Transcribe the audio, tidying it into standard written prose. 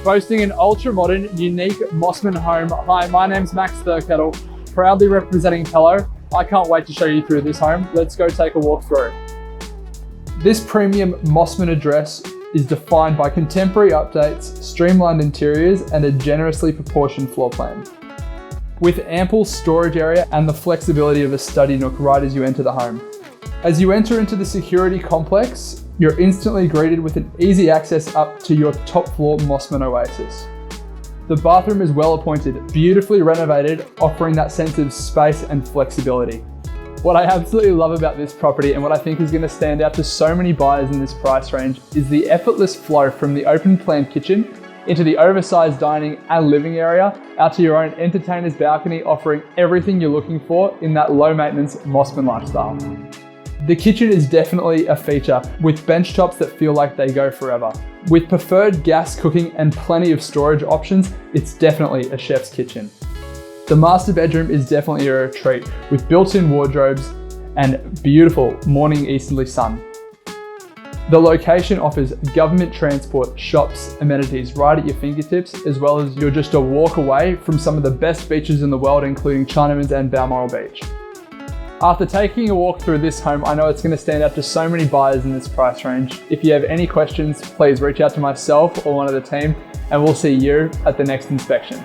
Boasting an ultra-modern, unique Mosman home. Hi, my name's Max Thurkettle, proudly representing Pello. I can't wait to show you through this home. Let's go take a walk through. This premium Mosman address is defined by contemporary updates, streamlined interiors, and a generously proportioned floor plan. With ample storage area and the flexibility of a study nook right as you enter the home. As you enter into the security complex, you're instantly greeted with an easy access up to your top floor Mosman oasis. The bathroom is well appointed, beautifully renovated, offering that sense of space and flexibility. What I absolutely love about this property and what I think is going to stand out to so many buyers in this price range is the effortless flow from the open plan kitchen into the oversized dining and living area, out to your own entertainer's balcony, offering everything you're looking for in that low maintenance Mosman lifestyle. The kitchen is definitely a feature, with bench tops that feel like they go forever. With preferred gas cooking and plenty of storage options, it's definitely a chef's kitchen. The master bedroom is definitely a retreat, with built-in wardrobes and beautiful morning easterly sun. The location offers government transport, shops, amenities right at your fingertips, as well as you're just a walk away from some of the best beaches in the world, including Chinamans and Balmoral Beach. After taking a walk through this home, I know it's going to stand out to so many buyers in this price range. If you have any questions, please reach out to myself or one of the team, and we'll see you at the next inspection.